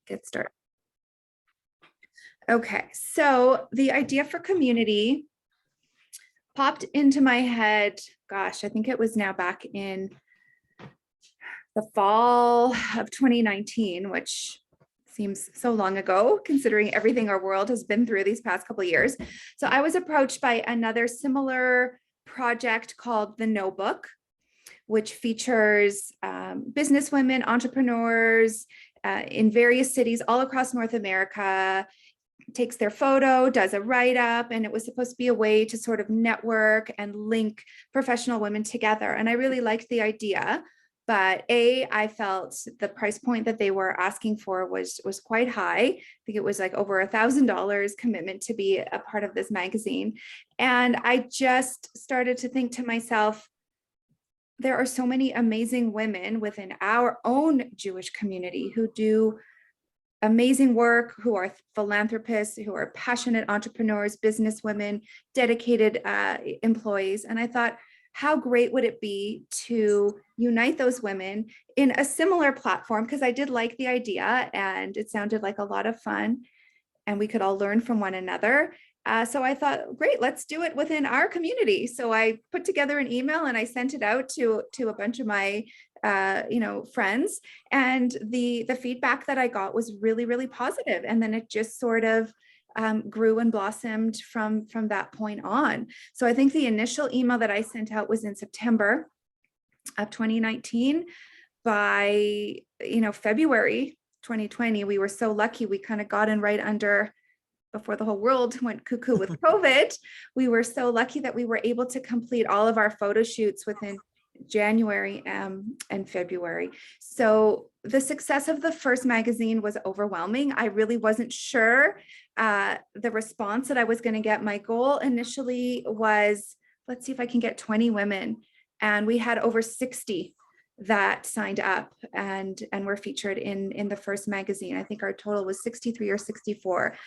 Get started. Okay, so the idea for CommUNITY popped into my head, gosh, I think it was now back in the fall of 2019, which seems so long ago, considering everything our world has been through these past couple of years. So I was approached by another similar project called The Notebook, which features businesswomen, entrepreneurs in various cities all across North America, takes their photo, does a write-up, and it was supposed to be a way to sort of network and link professional women together. And I really liked the idea, but I felt the price point that they were asking for was quite high. I think it was like over $1,000 commitment to be a part of this magazine. And I just started to think to myself, there are so many amazing women within our own Jewish community who do amazing work, who are philanthropists, who are passionate entrepreneurs, businesswomen, dedicated employees. And I thought, how great would it be to unite those women in a similar platform? Because I did like the idea and it sounded like a lot of fun and we could all learn from one another. So I thought, great, let's do it within our community. So I put together an email and I sent it out to a bunch of my friends, and the feedback that I got was really, really positive. And then it just sort of grew and blossomed from that point on. So I think the initial email that I sent out was in September of 2019. By February 2020, we were so lucky. We kind of got in right under, before the whole world went cuckoo with COVID. We were so lucky that we were able to complete all of our photo shoots within January and February. So the success of the first magazine was overwhelming. I really wasn't sure the response that I was going to get. My goal initially was, let's see if I can get 20 women. And we had over 60 that signed up and were featured in the first magazine. I think our total was 63 or 64.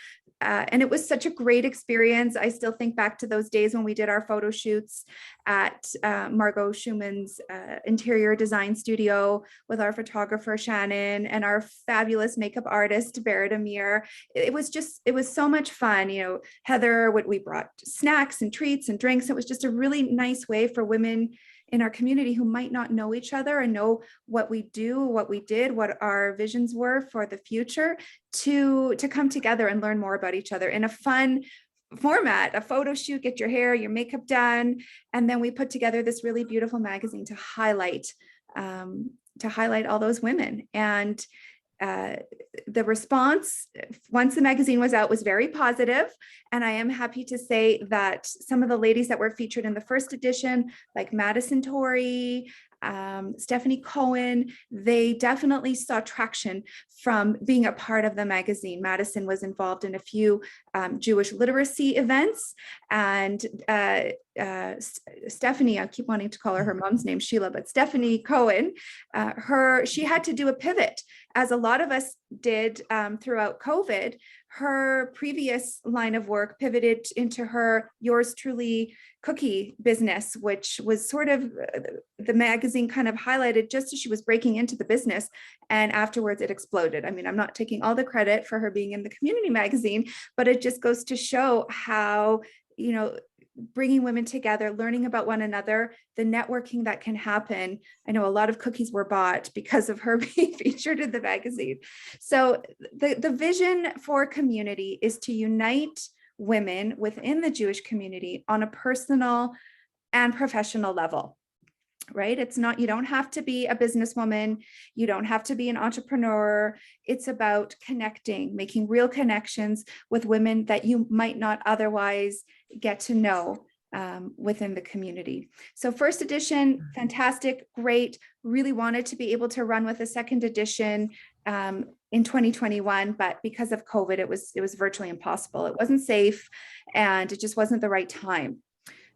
And it was such a great experience. I still think back to those days when we did our photo shoots at Margot Schumann's interior design studio with our photographer, Shannon, and our fabulous makeup artist, Barrett Amir. It was so much fun. Heather, we brought snacks and treats and drinks. It was just a really nice way for women in our community who might not know each other and know what we do, what we did, what our visions were for the future, to come together and learn more about each other in a fun format, a photo shoot, get your hair, your makeup done. And then we put together this really beautiful magazine to highlight all those women. And the response once the magazine was out was very positive, and I am happy to say that some of the ladies that were featured in the first edition, like Madison Torrey, Stephanie Cohen, they definitely saw traction from being a part of the magazine. Madison was involved in a few Jewish literacy events, and Stephanie, I keep wanting to call her mom's name, Sheila, but Stephanie Cohen, she had to do a pivot, as a lot of us did throughout COVID. Her previous line of work pivoted into her Yours Truly cookie business, which was sort of the magazine kind of highlighted just as she was breaking into the business. And afterwards it exploded. I mean, I'm not taking all the credit for her being in the community magazine, but it just goes to show how, bringing women together, learning about one another, the networking that can happen. I know a lot of cookies were bought because of her being featured in the magazine. So the vision for CommUNITY is to unite women within the Jewish community on a personal and professional level, right? It's not, you don't have to be a businesswoman. You don't have to be an entrepreneur. It's about connecting, making real connections with women that you might not otherwise get to know within the community. So first edition, fantastic, great. Really wanted to be able to run with a second edition in 2021, but because of COVID, it was virtually impossible. It wasn't safe, and it just wasn't the right time.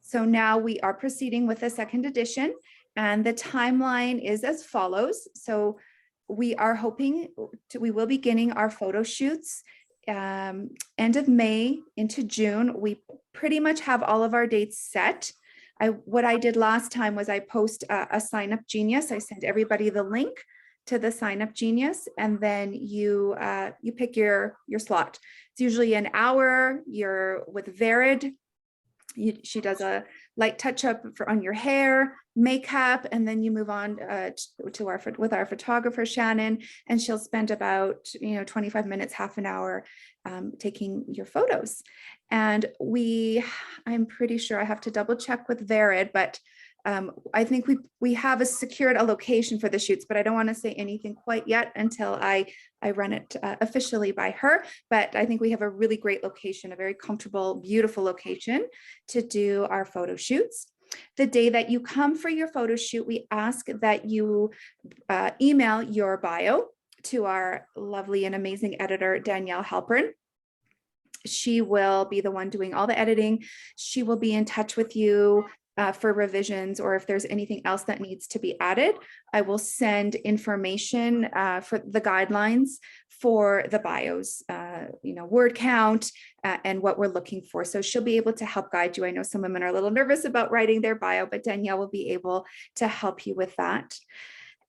So now we are proceeding with a second edition, and the timeline is as follows. So we are hoping we will be beginning our photo shoots end of May into June. We pretty much have all of our dates set. What I did last time was I post a sign up genius. I sent everybody the link to the Sign Up Genius, and then you pick your slot. It's usually an hour. You're with Verid. She does a light touch up on your hair, makeup, and then you move on with our photographer Shannon, and she'll spend about 25 minutes, half an hour taking your photos. And I'm pretty sure, I have to double check with Verid, but I think we have secured a location for the shoots, but I don't want to say anything quite yet until I run it officially by her. But I think we have a really great location, a very comfortable, beautiful location to do our photo shoots. The day that you come for your photo shoot, we ask that you email your bio to our lovely and amazing editor, Danielle Halpern. She will be the one doing all the editing. She will be in touch with you for revisions, or if there's anything else that needs to be added. I will send information for the guidelines for the bios, word count and what we're looking for. So she'll be able to help guide you. I know some women are a little nervous about writing their bio, but Danielle will be able to help you with that.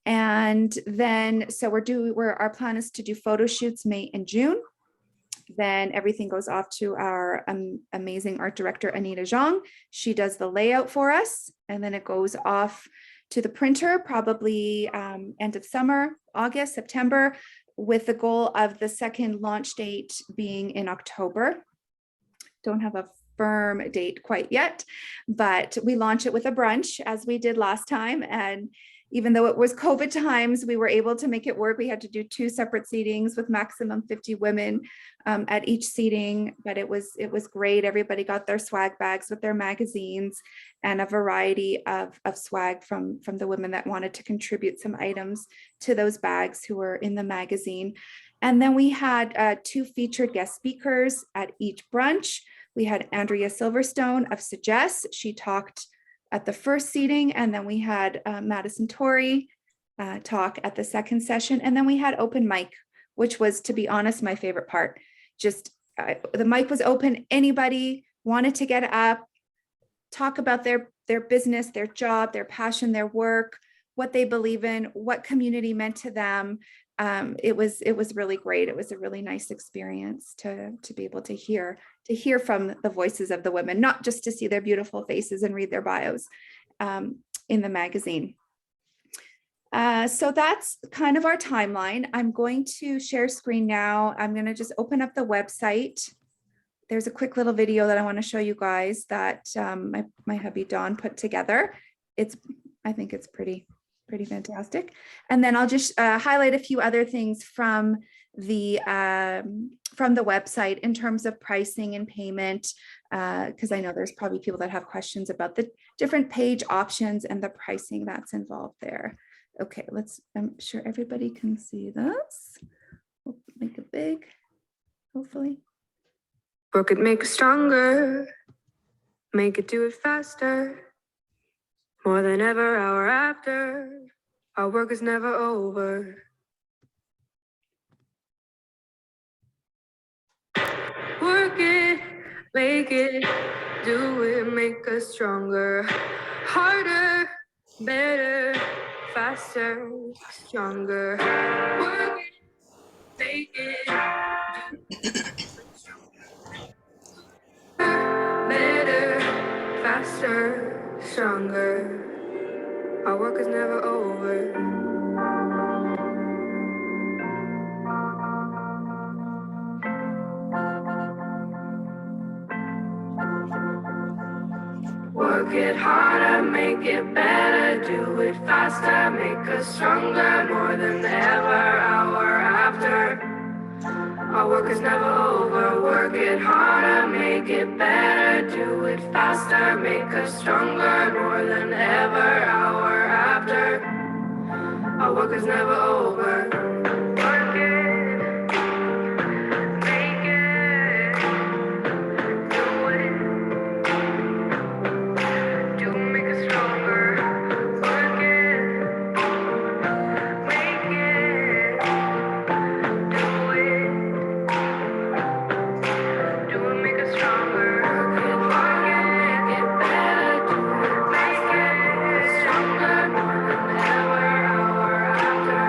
And then, so our plan is to do photo shoots May and June. Then everything goes off to our amazing art director, Anita Zhang. She does the layout for us, and then it goes off to the printer, probably end of summer, August, September, with the goal of the second launch date being in October. Don't have a firm date quite yet, but we launch it with a brunch as we did last time. And even though it was COVID times, we were able to make it work. We had to do 2 separate seatings with maximum 50 women at each seating, but it was great. Everybody got their swag bags with their magazines and a variety of swag from the women that wanted to contribute some items to those bags who were in the magazine. And then we had 2 featured guest speakers at each brunch. We had Andrea Silverstone of Suggest. She talked at the first seating, and then we had Madison Torrey talk at the second session, and then we had open mic, which was, to be honest, my favorite part. Just the mic was open. Anybody wanted to get up, talk about their business, their job, their passion, their work, what they believe in, what community meant to them. It was really great. It was a really nice experience to be able to hear from the voices of the women, not just to see their beautiful faces and read their bios in the magazine. So that's kind of our timeline. I'm going to share screen now. I'm going to just open up the website. There's a quick little video that I want to show you guys that my hubby Dawn put together. I think it's pretty fantastic. And then I'll just highlight a few other things from the website in terms of pricing and payment, because I know there's probably people that have questions about the different page options and the pricing that's involved there. Okay, I'm sure everybody can see this. We'll make it big, hopefully. Work it, make it stronger, make it do it faster. More than ever, hour after, our work is never over. Work it, make it, do it, make us stronger. Harder, better, faster, stronger. Work it, make it, do it, better, faster, stronger. Our work is never over. Work it harder, make it better, do it faster, make us stronger, more than ever, hour after. Our work is never over. Work it harder, make it better, do it faster, make us stronger, more than ever, hour after. Our work is never over. Work it, make it, do it, make us stronger. Work it, make it, do it, make us stronger. Work it, make it better, do it, make it stronger, more than ever, hour after.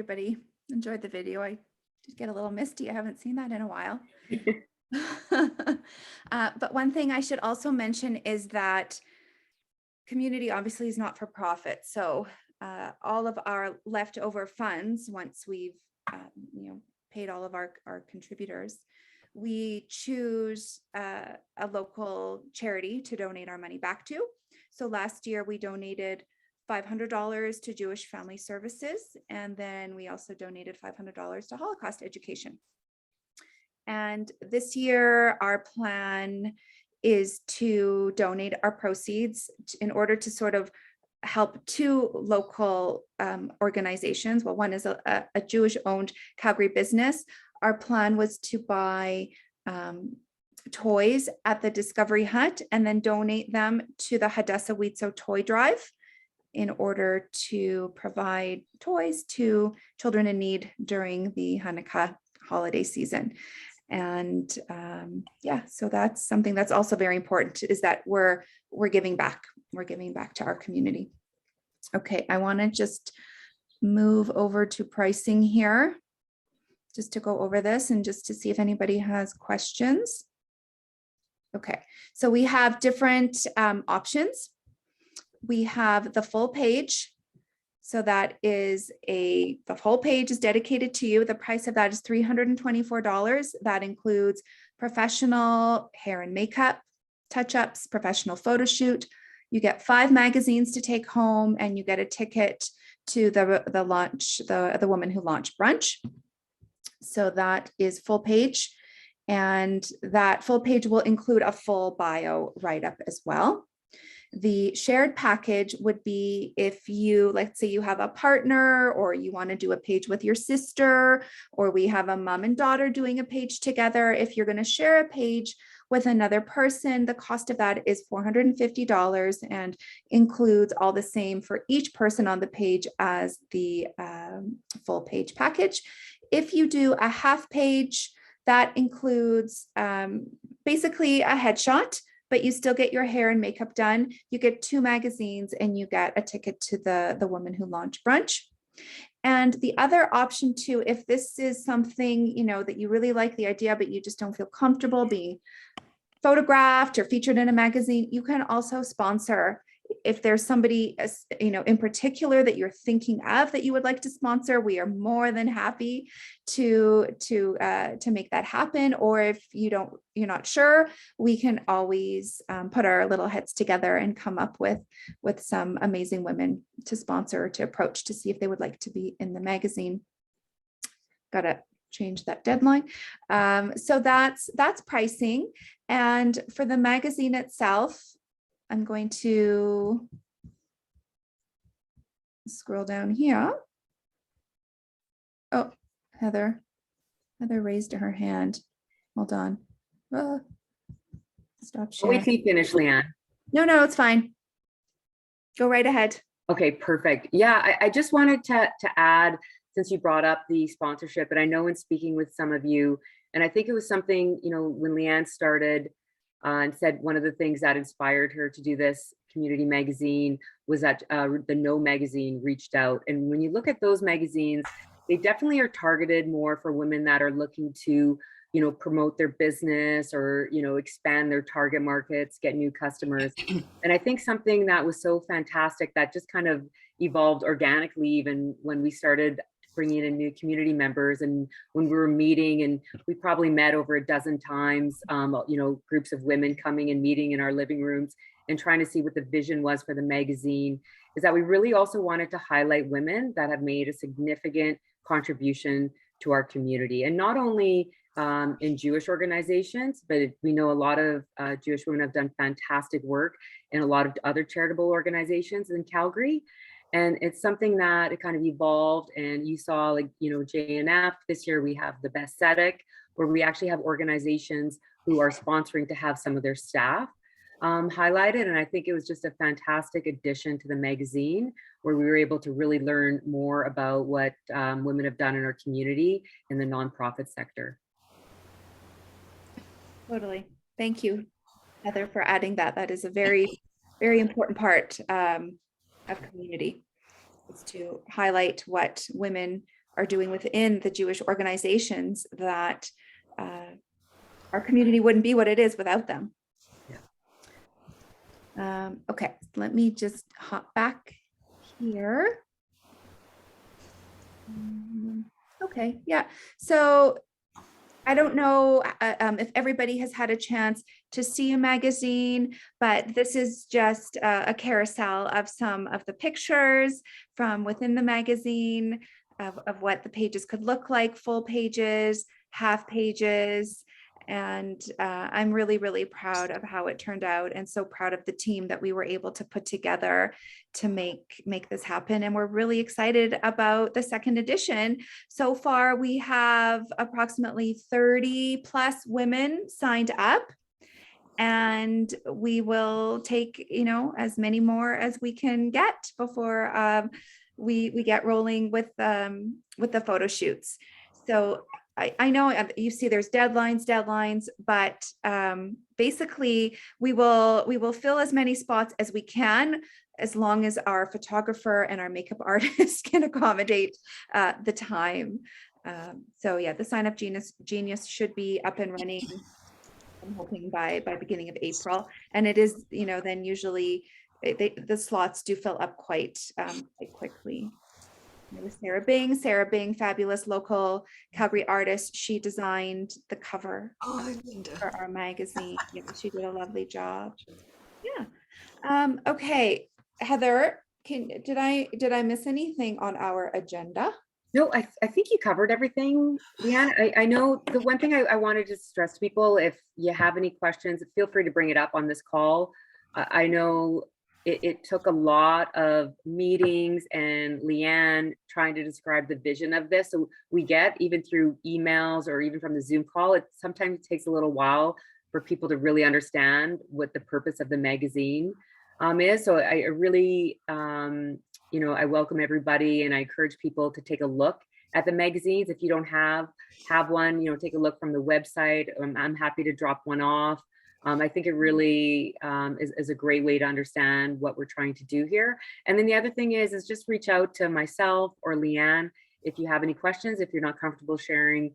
everybody enjoyed the video. I did get a little misty. I haven't seen that in a while. But one thing I should also mention is that CommUNITY obviously is not for profit. So all of our leftover funds, once we've paid all of our contributors, we choose a local charity to donate our money back to. So last year we donated $500 to Jewish Family Services, and then we also donated $500 to Holocaust education. And this year our plan is to donate our proceeds in order to sort of help two local organizations. Well, one is a Jewish-owned Calgary business. Our plan was to buy toys at the Discovery Hut and then donate them to the Hadassah Weetzo Toy Drive in order to provide toys to children in need during the Hanukkah holiday season. And so that's something that's also very important, is that we're giving back. We're giving back to our community. Okay, I want to just move over to pricing here, just to go over this and just to see if anybody has questions. Okay, so we have different options. We have the full page. So that is the whole page is dedicated to you. The price of that is $324. That includes professional hair and makeup, touch-ups, professional photo shoot. You get 5 magazines to take home, and you get a ticket to the launch, the Woman Who Launched brunch. So that is full page, and that full page will include a full bio write-up as well. The shared package would be if you, let's say you have a partner, or you want to do a page with your sister, or we have a mom and daughter doing a page together. If you're going to share a page with another person, the cost of that is $450 and includes all the same for each person on the page as the full page package. If you do a half page, that includes basically a headshot, but you still get your hair and makeup done. You get 2 magazines and you get a ticket to the Woman Who Launched brunch. And the other option too, if this is something, that you really like the idea, but you just don't feel comfortable being photographed or featured in a magazine, you can also sponsor. If there's somebody, in particular that you're thinking of that you would like to sponsor, we are more than happy to make that happen. Or if you're not sure, we can always put our little heads together and come up with some amazing women to sponsor, to approach, to see if they would like to be in the magazine. Gotta change that deadline. So that's pricing. And for the magazine itself, I'm going to scroll down here. Oh, Heather raised her hand. Hold on. Stop sharing. Wait till you finish, Leanne. No, it's fine. Go right ahead. Okay, perfect. Yeah, I just wanted to add, since you brought up the sponsorship, and I know in speaking with some of you, and I think it was something, when Leanne started and said one of the things that inspired her to do this community magazine was that the No magazine reached out. And when you look at those magazines, they definitely are targeted more for women that are looking to, promote their business or, expand their target markets, get new customers. And I think something that was so fantastic that just kind of evolved organically, even when we started bringing in new community members, and when we were meeting, and we probably met over a dozen times, groups of women coming and meeting in our living rooms and trying to see what the vision was for the magazine, is that we really also wanted to highlight women that have made a significant contribution to our community. And not only in Jewish organizations, but we know a lot of Jewish women have done fantastic work in a lot of other charitable organizations in Calgary. And it's something that it kind of evolved, and you saw JNF. This year we have the Best Tzedek, where we actually have organizations who are sponsoring to have some of their staff highlighted. And I think it was just a fantastic addition to the magazine, where we were able to really learn more about what women have done in our community in the nonprofit sector. Totally. Thank you, Heather, for adding that. That is a very, very important part of CommUNITY, is to highlight what women are doing within the Jewish organizations, that our community wouldn't be what it is without them. Okay, let me just hop back here. Okay, yeah. So I don't know if everybody has had a chance to see a magazine, but this is just a carousel of some of the pictures from within the magazine of what the pages could look like, full pages, half pages. And I'm really, really proud of how it turned out, and so proud of the team that we were able to put together to make this happen. And we're really excited about the second edition. So far, we have approximately 30 plus women signed up, and we will take, you know, as many more as we can get before we get rolling with the photo shoots. So I know you see there's deadlines, but basically we will fill as many spots as we can, as long as our photographer and our makeup artist can accommodate the time. So yeah, the Sign Up Genius should be up and running, I'm hoping by beginning of April. And it is, you know, then usually the slots do fill up quite quickly. It was Sarah Bing, fabulous local Calgary artist. She designed the cover for our magazine. Yeah, she did a lovely job. Yeah. Okay, Heather, did I miss anything on our agenda? No, I think you covered everything, Leanne. I know the one thing I wanted to stress to people, if you have any questions, feel free to bring it up on this call. I know it took a lot of meetings and Leanne trying to describe the vision of this. So we get, even through emails or even from the Zoom call, it sometimes takes a little while for people to really understand what the purpose of the magazine is. So I really, you know, I welcome everybody, and I encourage people to take a look at the magazines. If you don't have one, you know, take a look from the website. I'm happy to drop one off. I think it really is a great way to understand what we're trying to do here. And then the other thing is just reach out to myself or Leanne if you have any questions, if you're not comfortable sharing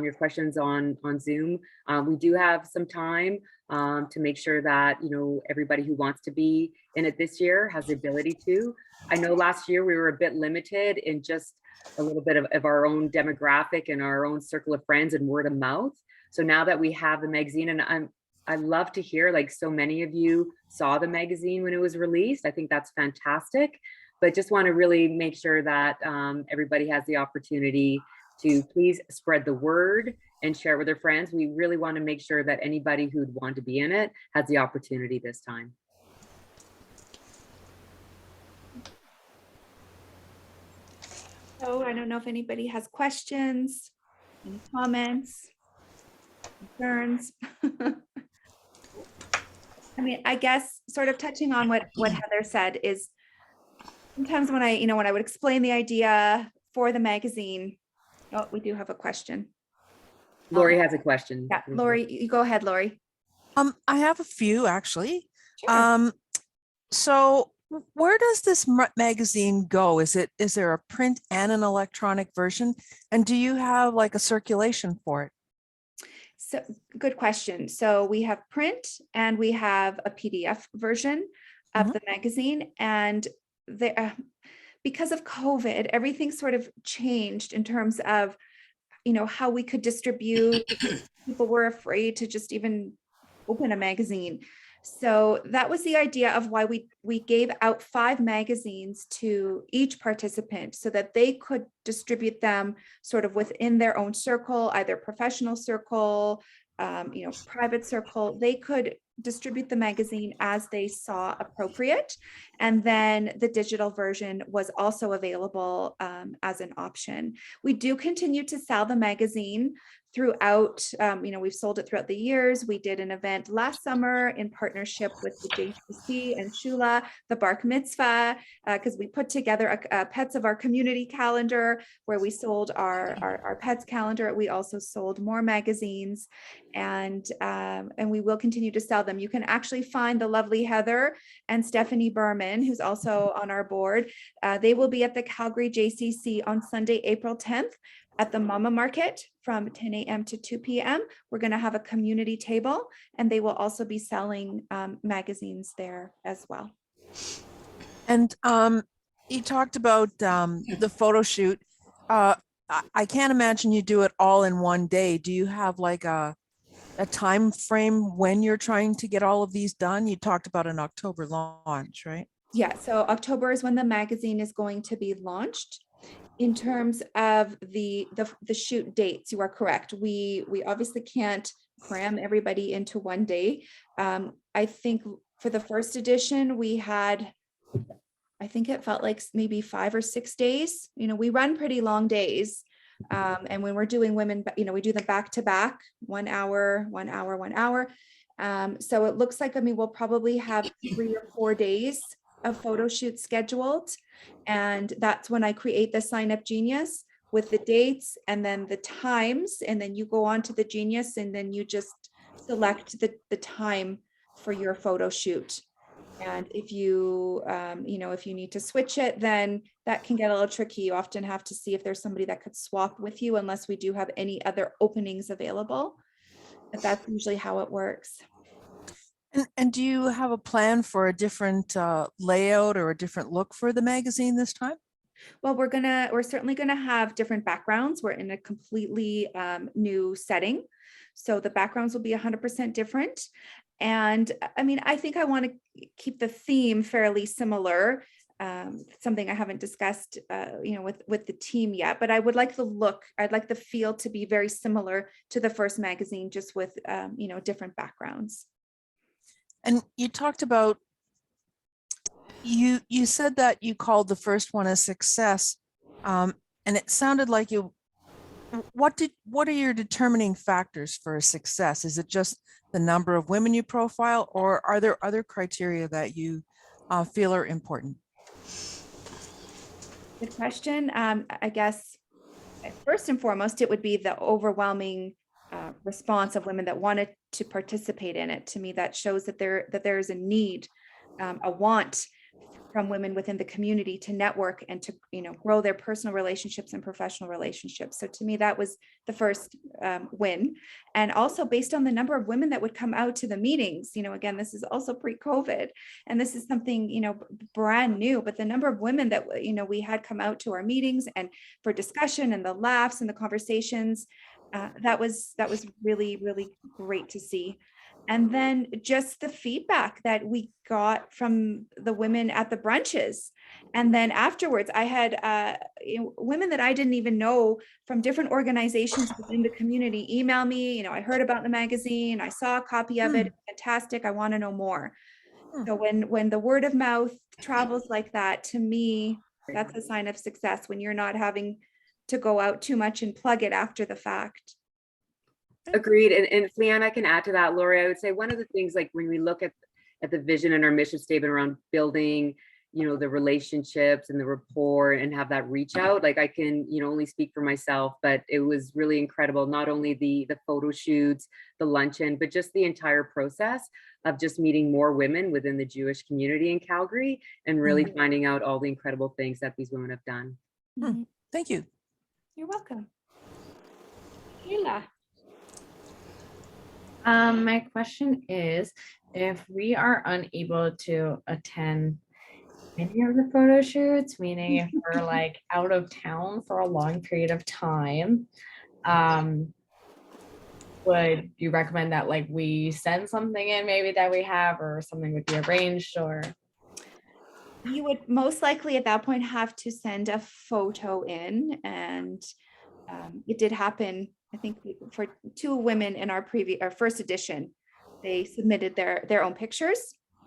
your questions on Zoom. We do have some time to make sure that, you know, everybody who wants to be in it this year has the ability to. I know last year we were a bit limited in just a little bit of our own demographic and our own circle of friends and word of mouth. So now that we have the magazine, and I love to hear, like, so many of you saw the magazine when it was released. I think that's fantastic, but just want to really make sure that everybody has the opportunity to please spread the word and share it with their friends. We really want to make sure that anybody who'd want to be in it has the opportunity this time. So I don't know if anybody has questions, any comments, concerns. I mean, I guess sort of touching on what Heather said is, sometimes when I would explain the idea for the magazine. Oh, we do have a question. Lori has a question. Yeah, Lori, you go ahead, Lori. I have a few, actually. Sure. So where does this magazine go? Is there a print and an electronic version? And do you have like a circulation for it? So good question. So we have print and we have a PDF version of the magazine, and because of COVID, everything sort of changed in terms of, you know, how we could distribute. People were afraid to just even open a magazine. So that was the idea of why we gave out 5 magazines to each participant, so that they could distribute them sort of within their own circle, either professional circle, you know, private circle. They could distribute the magazine as they saw appropriate. And then the digital version was also available as an option. We do continue to sell the magazine throughout, we've sold it throughout the years. We did an event last summer in partnership with the JCC and Shula, the Bark Mitzvah, because we put together a Pets of Our Community calendar where we sold our pets calendar. We also sold more magazines, and we will continue to sell them. You can actually find the lovely Heather and Stephanie Berman, who's also on our board. They will be at the Calgary JCC on Sunday, April 10th at the Mama Market from 10 a.m. to 2 p.m. We're going to have a community table, and they will also be selling magazines there as well. And you talked about the photo shoot. I can't imagine you do it all in one day. Do you have like a time frame when you're trying to get all of these done? You talked about an October launch, right? Yeah, so October is when the magazine is going to be launched. In terms of the shoot dates, you are correct. We obviously can't cram everybody into one day. I think for the first edition, we had, I think it felt like maybe 5 or 6 days. We run pretty long days. And when we're doing women, we do them back to back, 1 hour, 1 hour, 1 hour. So it looks like, we'll probably have 3 or 4 days of photo shoots scheduled. And that's when I create the Sign Up Genius with the dates and then the times. And then you go on to the Genius and then you just select the time for your photo shoot. And if you, if you need to switch it, then that can get a little tricky. You often have to see if there's somebody that could swap with you, unless we do have any other openings available. But that's usually how it works. And do you have a plan for a different layout or a different look for the magazine this time? Well, we're certainly gonna have different backgrounds. We're in a completely new setting. So the backgrounds will be 100% different. And I think I want to keep the theme fairly similar. Something I haven't discussed, with the team yet, but I would like the look, I'd like the feel to be very similar to the first magazine, just with, different backgrounds. And you talked about, you said that you called the first one a success. And it sounded like what are your determining factors for a success? Is it just the number of women you profile, or are there other criteria that you feel are important? Good question. I guess first and foremost, it would be the overwhelming response of women that wanted to participate in it. To me, that shows that there is a need, a want from women within the community to network and to grow their personal relationships and professional relationships. So to me, that was the first win. And also based on the number of women that would come out to the meetings, again, this is also pre-COVID, and this is something brand new, but the number of women that we had come out to our meetings and for discussion and the laughs and the conversations, that was really, really great to see. And then just the feedback that we got from the women at the brunches. And then afterwards, I had women that I didn't even know from different organizations within the community email me, I heard about the magazine, I saw a copy of it, fantastic, I want to know more. So when the word of mouth travels like that, to me, that's a sign of success, when you're not having to go out too much and plug it after the fact. Agreed. And if Leanne can add to that, Lori, I would say one of the things, like when we look at the vision and our mission statement around building, the relationships and the rapport and have that reach out, like I can, only speak for myself, but it was really incredible. Not only the photo shoots, the luncheon, but just the entire process of just meeting more women within the Jewish community in Calgary and really finding out all the incredible things that these women have done. Thank you. You're welcome. Sheila. My question is, if we are unable to attend any of the photo shoots, meaning if we're like out of town for a long period of time, would you recommend that like we send something in maybe that we have, or something would be arranged, or? You would most likely at that point have to send a photo in, and it did happen. I think for 2 women in our first edition, they submitted their own pictures,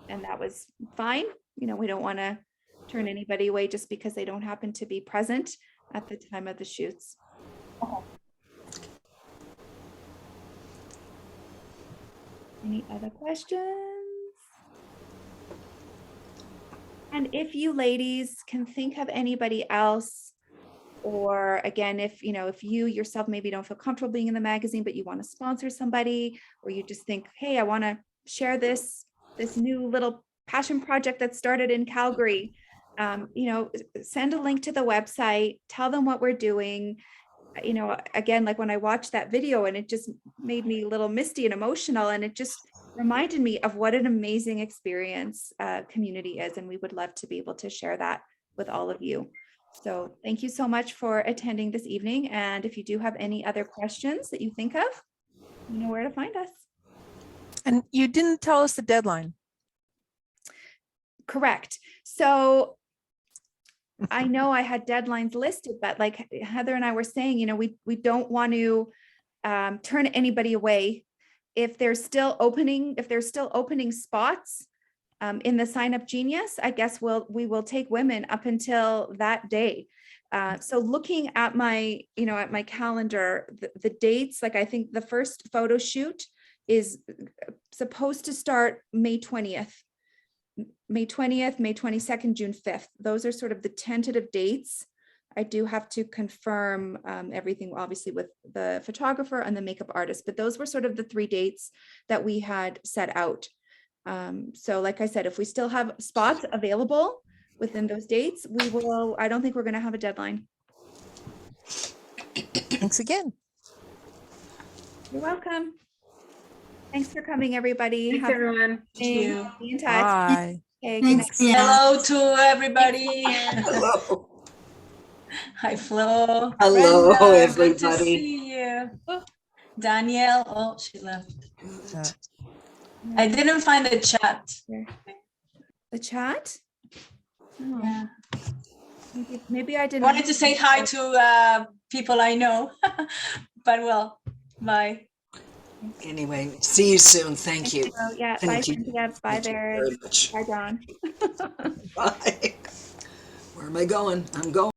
and that was fine. We don't want to turn anybody away just because they don't happen to be present at the time of the shoots. Any other questions? And if you ladies can think of anybody else, or again, if if you yourself maybe don't feel comfortable being in the magazine, but you want to sponsor somebody, or you just think, hey, I want to share this new little passion project that started in Calgary, send a link to the website, tell them what we're doing. Again, like when I watched that video, and it just made me a little misty and emotional, and it just reminded me of what an amazing experience community is, and we would love to be able to share that with all of you. So thank you so much for attending this evening, and if you do have any other questions that you think of, you know where to find us. And you didn't tell us the deadline. Correct. So I know I had deadlines listed, but like Heather and I were saying, we don't want to turn anybody away. If there's still opening spots in the Sign Up Genius, I guess we will take women up until that day. So looking at my calendar, the dates, like I think the first photo shoot is supposed to start May 20th. May 20th, May 22nd, June 5th. Those are sort of the tentative dates. I do have to confirm everything, obviously, with the photographer and the makeup artist, but those were sort of the 3 dates that we had set out. So like I said, if we still have spots available within those dates, we will. I don't think we're going to have a deadline. Thanks again. You're welcome. Thanks for coming, everybody. Thanks, Have a everyone. good day. you. Be in touch. Bye. Okay, good night. Hello to everybody. Hello. Hi, Flo. Hello, Brenda, good to everybody. see you. Oh, Danielle, oh, she left. Uh, I didn't find the chat. The chat? Oh, Yeah. maybe I didn't. Wanted to say hi to people I know, but well, bye. Anyway, see you soon. Thank you. Oh, yeah. Bye, Thank you. Cynthia. Bye, Thank you Barry. very much. Bye, Dawn. Bye. Where am I going? I'm going.